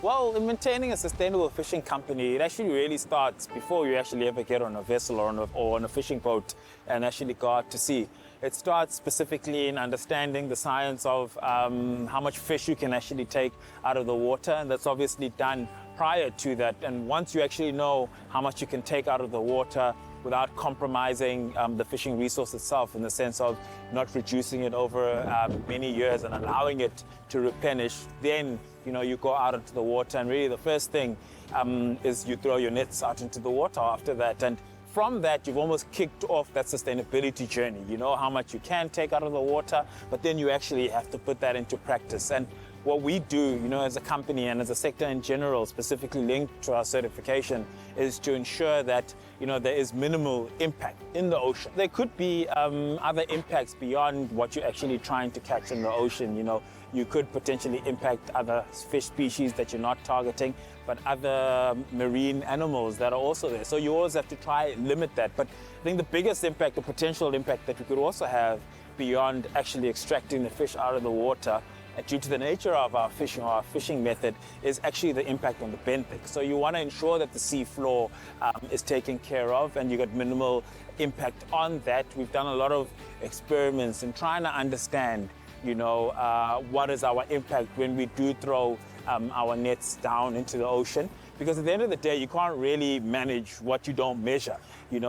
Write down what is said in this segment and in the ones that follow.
Well, in maintaining a sustainable fishing company, it actually really starts before you actually ever get on a vessel or on a fishing boat and actually go out to sea. It starts specifically in understanding the science of how much fish you can actually take out of the water, and that's obviously done prior to that. And once you actually know how much you can take out of the water without compromising the fishing resource itself, in the sense of not reducing it over many years and allowing it to replenish, then you go out into the water, and really the first thing is you throw your nets out into the water after that. And from that, you've almost kicked off that sustainability journey. You know how much you can take out of the water, but then you actually have to put that into practice. And what we do, as a company and as a sector in general, specifically linked to our certification, is to ensure that, there is minimal impact in the ocean. There could be other impacts beyond what you're actually trying to catch in the ocean. You could potentially impact other fish species that you're not targeting, but other marine animals that are also there. So you always have to try and limit that. But I think the biggest impact, the potential impact that we could also have beyond actually extracting the fish out of the water, due to the nature of our fishing method, is actually the impact on the benthic. So you want to ensure that the sea floor is taken care of, and you got minimal impact on that. We've done a lot of experiments in trying to understand, what is our impact when we do throw our nets down into the ocean. Because at the end of the day, you can't really manage what you don't measure.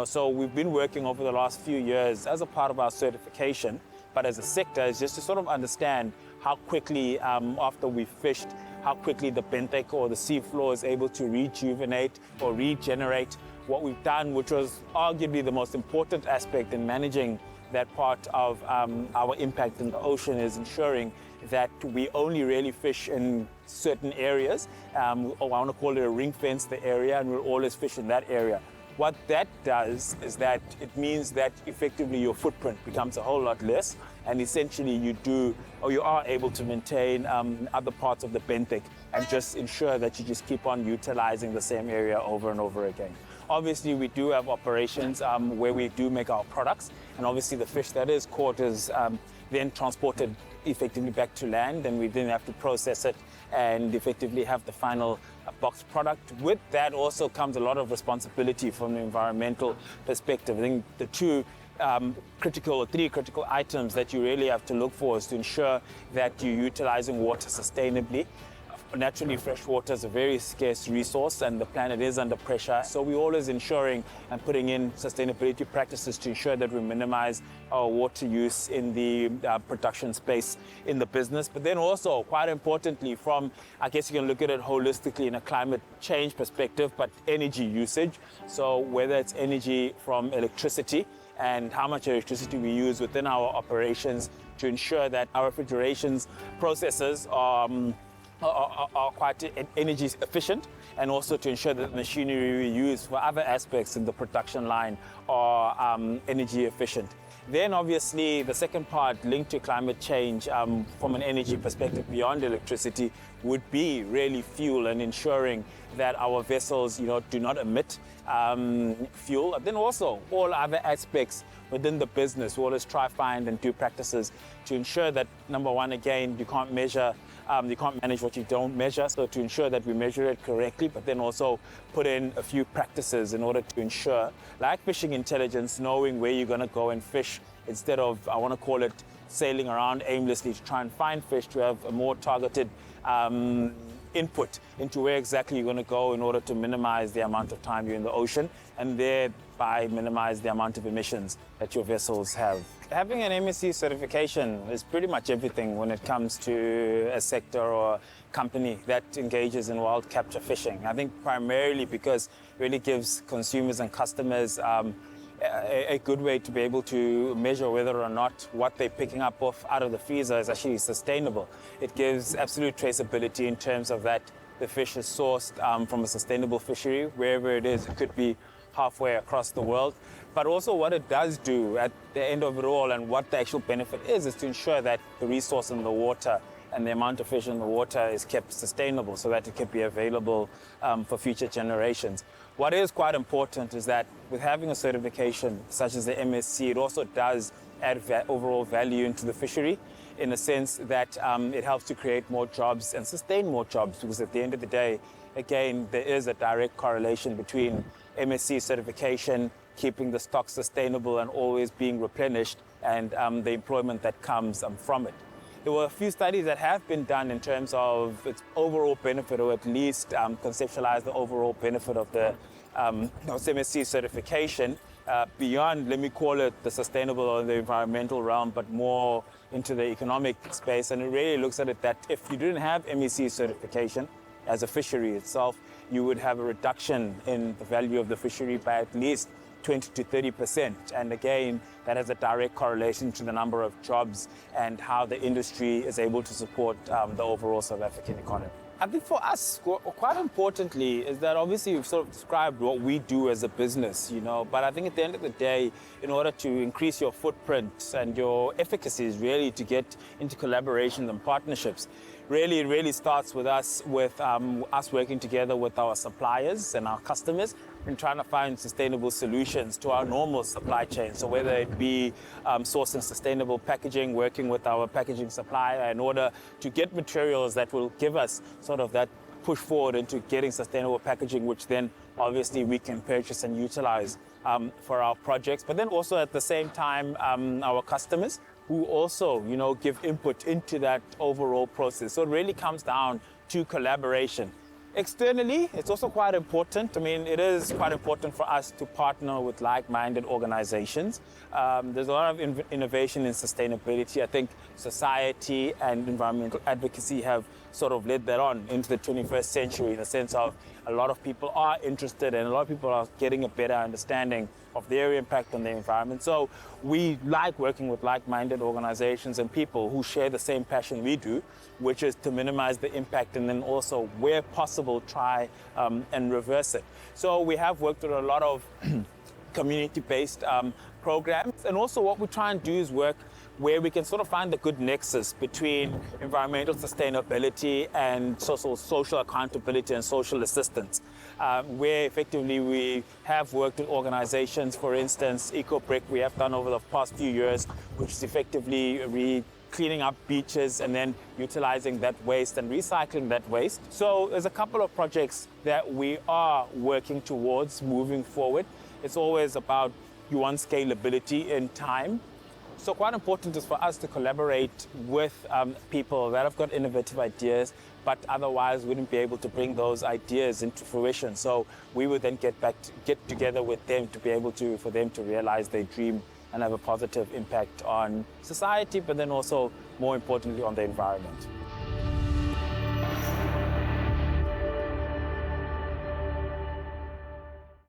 So we've been working over the last few years as a part of our certification, but as a sector, is just to sort of understand how quickly, after we've fished, how quickly the benthic or the sea floor is able to rejuvenate or regenerate. What we've done, which was arguably the most important aspect in managing that part of our impact in the ocean, is ensuring that we only really fish in certain areas. I want to call it a ring fence the area, and we'll always fish in that area. What that does is that it means that effectively your footprint becomes a whole lot less, and essentially you are able to maintain other parts of the benthic and just ensure that you just keep on utilizing the same area over and over again. Obviously, we do have operations where we do make our products, and obviously the fish that is caught is then transported effectively back to land, and we then have to process it and effectively have the final boxed product. With that also comes a lot of responsibility from the environmental perspective. I think the three critical items that you really have to look for is to ensure that you're utilizing water sustainably. Naturally, fresh water is a very scarce resource, and the planet is under pressure. So we're always ensuring and putting in sustainability practices to ensure that we minimize our water use in the production space in the business. But then also, quite importantly, I guess you can look at it holistically in a climate change perspective, but energy usage. So whether it's energy from electricity and how much electricity we use within our operations to ensure that our refrigeration processes are quite energy efficient, and also to ensure that the machinery we use for other aspects in the production line are energy efficient. Then obviously the second part linked to climate change from an energy perspective beyond electricity would be really fuel, and ensuring that our vessels do not emit fuel. And then also all other aspects within the business, we always try find and do practices to ensure that, number one, again, you can't manage what you don't measure. So to ensure that we measure it correctly, but then also put in a few practices in order to ensure, like fishing intelligence, knowing where you're going to go and fish instead of, I want to call it, sailing around aimlessly to try and find fish, to have a more targeted input into where exactly you're going to go in order to minimize the amount of time you're in the ocean, and thereby minimize the amount of emissions that your vessels have. Having an MSC certification is pretty much everything when it comes to a sector or company that engages in wild capture fishing. I think primarily because it really gives consumers and customers a good way to be able to measure whether or not what they're picking up out of the freezer is actually sustainable. It gives absolute traceability in terms of that the fish is sourced from a sustainable fishery, wherever it is. It could be halfway across the world. But also what it does do at the end of it all, and what the actual benefit is to ensure that the resource in the water and the amount of fish in the water is kept sustainable so that it can be available for future generations. What is quite important is that with having a certification such as the MSC, it also does add overall value into the fishery, in the sense that it helps to create more jobs and sustain more jobs, because at the end of the day, again, there is a direct correlation between MSC certification, keeping the stock sustainable and always being replenished, and the employment that comes from it. There were a few studies that have been done in terms of its overall benefit, or at least conceptualize the overall benefit of the MSC certification beyond, let me call it, the sustainable or the environmental realm, but more into the economic space. And it really looks at it that if you didn't have MSC certification as a fishery itself, you would have a reduction in the value of the fishery by at least 20 to 30%. And again, that has a direct correlation to the number of jobs and how the industry is able to support the overall South African economy. I think for us, quite importantly, is that obviously we've sort of described what we do as a business, but I think at the end of the day, in order to increase your footprint and your efficacy is really to get into collaborations and partnerships. It really starts with us working together with our suppliers and our customers and trying to find sustainable solutions to our normal supply chain. So whether it be sourcing sustainable packaging, working with our packaging supplier in order to get materials that will give us sort of that push forward into getting sustainable packaging, which then obviously we can purchase and utilize for our projects. But then also at the same time, our customers who also, give input into that overall process. So it really comes down to collaboration. Externally, it's also quite important. It is quite important for us to partner with like-minded organizations. There's a lot of innovation in sustainability. I think society and environmental advocacy have sort of led that on into the 21st century, in the sense of a lot of people are interested and a lot of people are getting a better understanding of their impact on the environment. So we like working with like-minded organizations and people who share the same passion we do, which is to minimize the impact and then also, where possible, try and reverse it. So we have worked with a lot of community-based programs, and also what we try and do is work where we can sort of find the good nexus between environmental sustainability and social accountability and social assistance, where effectively we have worked with organizations, for instance, EcoBrick we have done over the past few years, which is effectively cleaning up beaches and then utilizing that waste and recycling that waste. So there's a couple of projects that we are working towards moving forward. It's always about, you want scalability in time. So quite important is for us to collaborate with people that have got innovative ideas, but otherwise wouldn't be able to bring those ideas into fruition. So we would then get together with them to be able to, for them to realize their dream and have a positive impact on society, but then also, more importantly, on the environment.